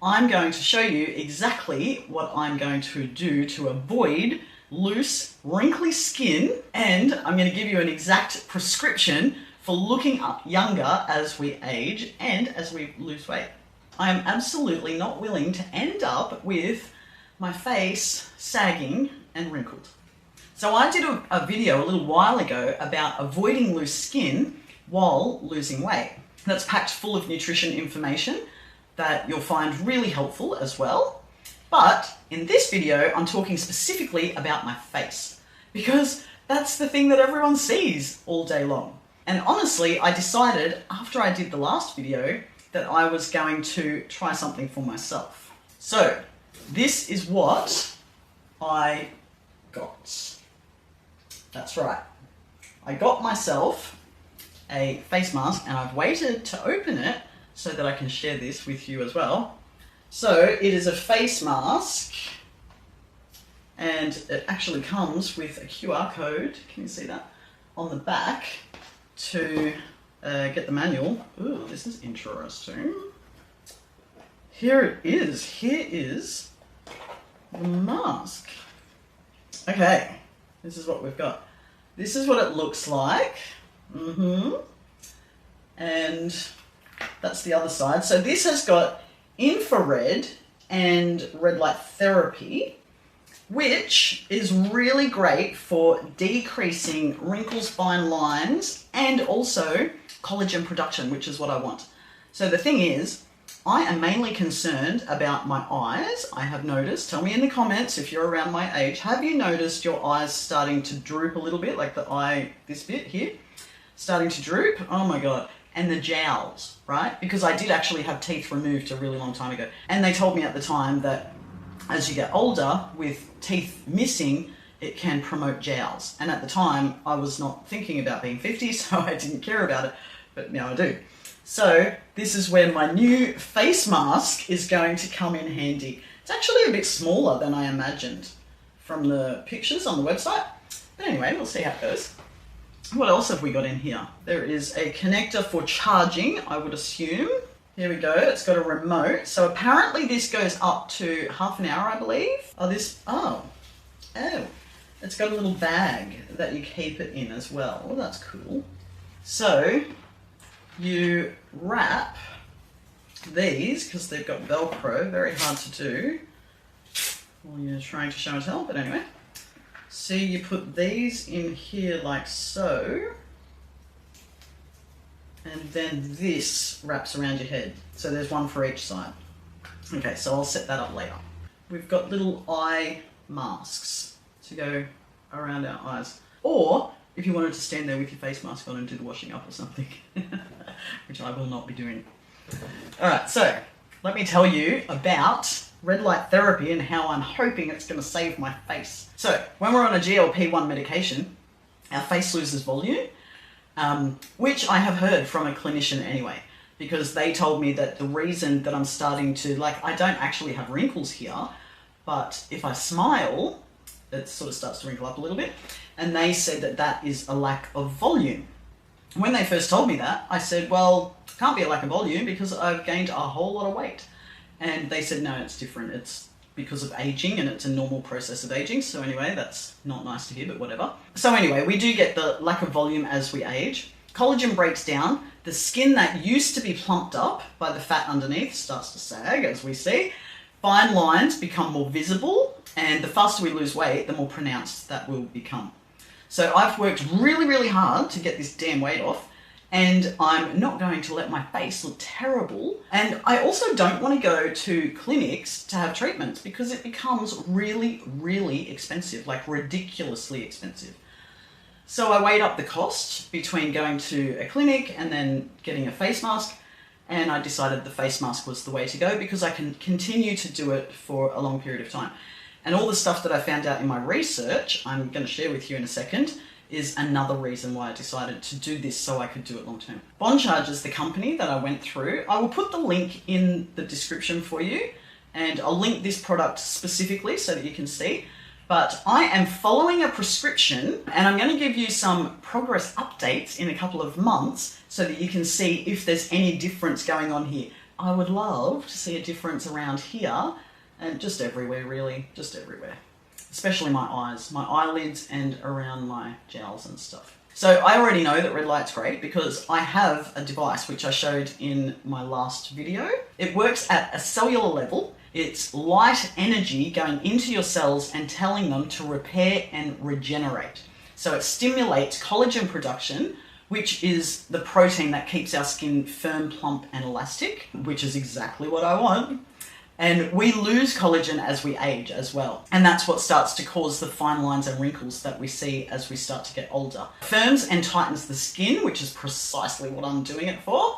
I'm going to show you exactly what I'm going to do to avoid loose, wrinkly skin, and I'm going to give you an exact prescription for looking younger as we age and as we lose weight. I am absolutely not willing to end up with my face sagging and wrinkled. So I did a video a little while ago about avoiding loose skin while losing weight. That's packed full of nutrition information that you'll find really helpful as well. But in this video, I'm talking specifically about my face because that's the thing that everyone sees all day long. And honestly, I decided after I did the last video that I was going to try something for myself. So this is what I got. That's right. I got myself a face mask and I've waited to open it so that I can share this with you as well. So it is a face mask and it actually comes with a QR code, can you see that, on the back to get the manual. Ooh, this is interesting. Here it is. Here is the mask. Okay, this is what we've got. This is what it looks like. And that's the other side. So this has got infrared and red light therapy, which is really great for decreasing wrinkles, fine lines, and also collagen production, which is what I want. So the thing is, I am mainly concerned about my eyes. I have noticed, tell me in the comments if you're around my age, have you noticed your eyes starting to droop a little bit, like the eye, this bit here, starting to droop? Oh my God. And the jowls, right? Because I did actually have teeth removed a really long time ago. And they told me at the time that as you get older with teeth missing, it can promote jowls. And at the time, I was not thinking about being 50, so I didn't care about it, but now I do. So this is where my new face mask is going to come in handy. It's actually a bit smaller than I imagined from the pictures on the website. But anyway, we'll see how it goes. What else have we got in here? There is a connector for charging, I would assume. Here we go, it's got a remote. So apparently this goes up to half an hour, I believe. Oh, it's got a little bag that you keep it in as well. Oh, that's cool. So you wrap these, because they've got Velcro, very hard to do while you're trying to show and tell, but anyway. See, you put these in here like so, and then this wraps around your head. So there's one for each side. Okay, so I'll set that up later. We've got little eye masks to go around our eyes. Or if you wanted to stand there with your face mask on and do the washing up or something, which I will not be doing. All right, so let me tell you about red light therapy and how I'm hoping it's going to save my face. So when we're on a GLP-1 medication, our face loses volume, which I have heard from a clinician anyway, because they told me that the reason that I'm starting to, like, I don't actually have wrinkles here, but if I smile, it sort of starts to wrinkle up a little bit. And they said that that is a lack of volume. When they first told me that, I said, well, it can't be a lack of volume because I've gained a whole lot of weight. And they said, no, it's different. It's because of aging and it's a normal process of aging. So anyway, that's not nice to hear, but whatever. So anyway, we do get the lack of volume as we age. Collagen breaks down. The skin that used to be plumped up by the fat underneath starts to sag, as we see. Fine lines become more visible, and the faster we lose weight, the more pronounced that will become. So I've worked really, really hard to get this damn weight off, and I'm not going to let my face look terrible. And I also don't want to go to clinics to have treatments because it becomes really, really expensive, like ridiculously expensive. So I weighed up the cost between going to a clinic and then getting a face mask, and I decided the face mask was the way to go because I can continue to do it for a long period of time. And all the stuff that I found out in my research, I'm going to share with you in a second, is another reason why I decided to do this so I could do it long term. Mounjaro is the company that I went through. I will put the link in the description for you, and I'll link this product specifically so that you can see. But I am following a prescription, and I'm going to give you some progress updates in a couple of months so that you can see if there's any difference going on here. I would love to see a difference around here and just everywhere, really, just everywhere. Especially my eyes, my eyelids and around my jowls and stuff. So I already know that red light's great because I have a device which I showed in my last video. It works at a cellular level. It's light energy going into your cells and telling them to repair and regenerate. So it stimulates collagen production, which is the protein that keeps our skin firm, plump, and elastic, which is exactly what I want. And we lose collagen as we age as well. And that's what starts to cause the fine lines and wrinkles that we see as we start to get older. Firms and tightens the skin, which is precisely what I'm doing it for.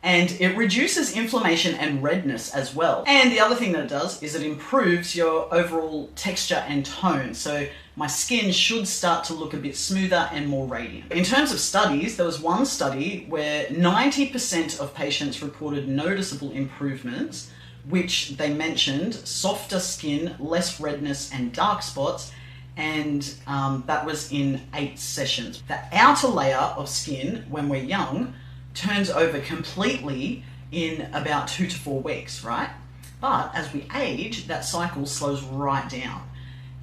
And it reduces inflammation and redness as well. And the other thing that it does is it improves your overall texture and tone. So my skin should start to look a bit smoother and more radiant. In terms of studies, there was one study where 90% of patients reported noticeable improvements, which they mentioned softer skin, less redness and dark spots, and that was in 8 sessions. The outer layer of skin when we're young turns over completely in about 2 to 4 weeks, right? But as we age, that cycle slows right down.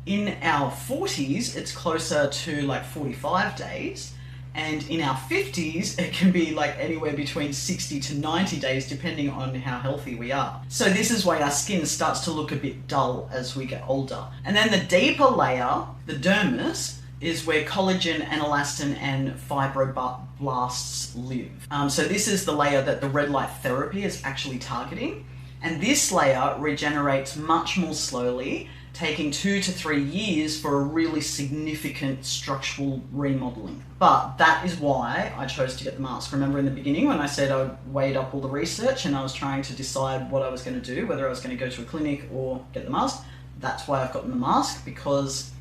In our 40s, it's closer to like 45 days. And in our 50s, it can be like anywhere between 60 to 90 days, depending on how healthy we are. So this is why our skin starts to look a bit dull as we get older. And then the deeper layer, the dermis, is where collagen and elastin and fibroblasts live. So this is the layer that the red light therapy is actually targeting. And this layer regenerates much more slowly, taking 2 to 3 years for a really significant structural remodeling. But that is why I chose to get the mask. Remember in the beginning when I said I weighed up all the research and I was trying to decide what I was going to do, whether I was going to go to a clinic or get the mask? That's why I've gotten the mask, because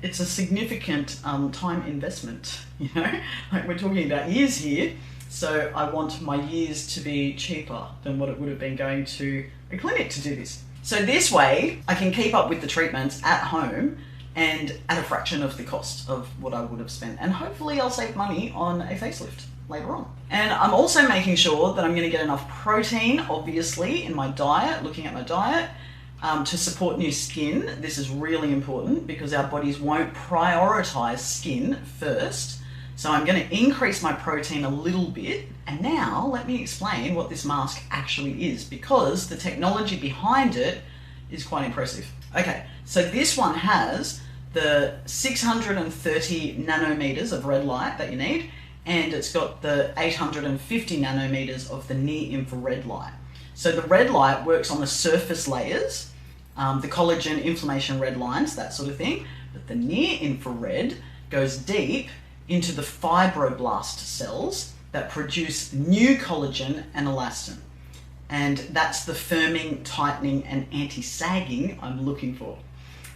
it's a significant time investment, you know? Like we're talking about years here, so I want my years to be cheaper than what it would have been going to a clinic to do this. So this way, I can keep up with the treatments at home and at a fraction of the cost of what I would have spent. And hopefully I'll save money on a facelift later on. And I'm also making sure that I'm going to get enough protein, obviously, in my diet, looking at my diet, to support new skin. This is really important because our bodies won't prioritize skin first. So I'm going to increase my protein a little bit. And now let me explain what this mask actually is, because the technology behind it is quite impressive. Okay, so this one has the 630 nanometers of red light that you need, and it's got the 850 nanometers of the near infrared light. So the red light works on the surface layers, the collagen, inflammation, red lines, that sort of thing. But the near infrared goes deep into the fibroblast cells that produce new collagen and elastin. And that's the firming, tightening, and anti-sagging I'm looking for.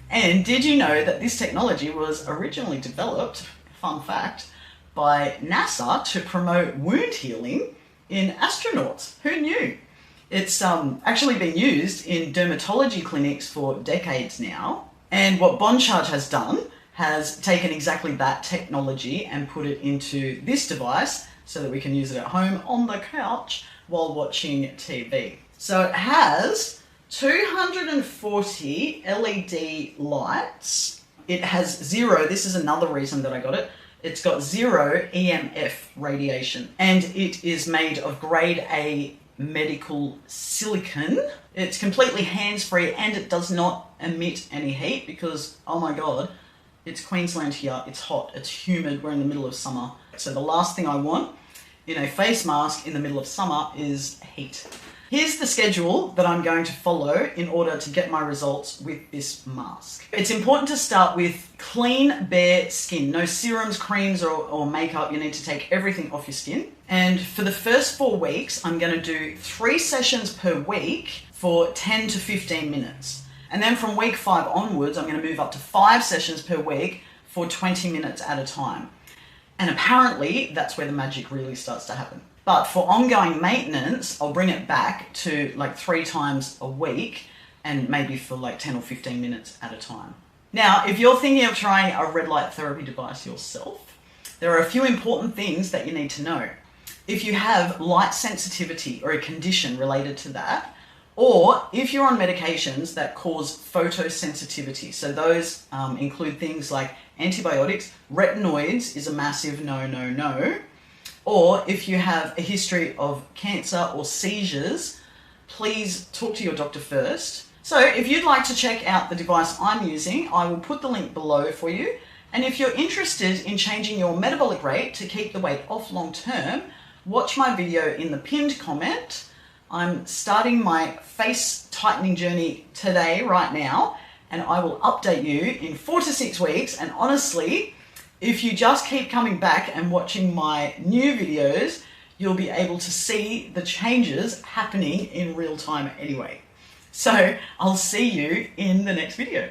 And did you know that this technology was originally developed, fun fact, by NASA to promote wound healing in astronauts? Who knew? It's actually been used in dermatology clinics for decades now. And what Boncharge has done has taken exactly that technology and put it into this device so that we can use it at home on the couch while watching TV. So it has 240 LED lights. It has 0, this is another reason that I got it, it's got 0 EMF radiation, and it is made of grade A medical silicone. It's completely hands-free and it does not emit any heat because, oh my God, it's Queensland here, it's hot, it's humid, we're in the middle of summer. So the last thing I want in a face mask in the middle of summer is heat. Here's the schedule that I'm going to follow in order to get my results with this mask. It's important to start with clean, bare skin. No serums, creams, or makeup. You need to take everything off your skin. And for the first 4 weeks, I'm going to do 3 sessions per week for 10 to 15 minutes. And then from week 5 onwards, I'm going to move up to 5 sessions per week for 20 minutes at a time. And apparently, that's where the magic really starts to happen. But for ongoing maintenance, I'll bring it back to like 3 times a week and maybe for like 10 or 15 minutes at a time. Now, if you're thinking of trying a red light therapy device yourself, there are a few important things that you need to know. if you have light sensitivity or a condition related to that, or if you're on medications that cause photosensitivity. So those include things like antibiotics. Retinoids is a massive no, no, no. Or if you have a history of cancer or seizures, please talk to your doctor first. So if you'd like to check out the device I'm using, I will put the link below for you. And if you're interested in changing your metabolic rate to keep the weight off long term, watch my video in the pinned comment. I'm starting my face tightening journey today, right now, and I will update you in 4 to 6 weeks. And honestly, if you just keep coming back and watching my new videos, you'll be able to see the changes happening in real time anyway. So I'll see you in the next video.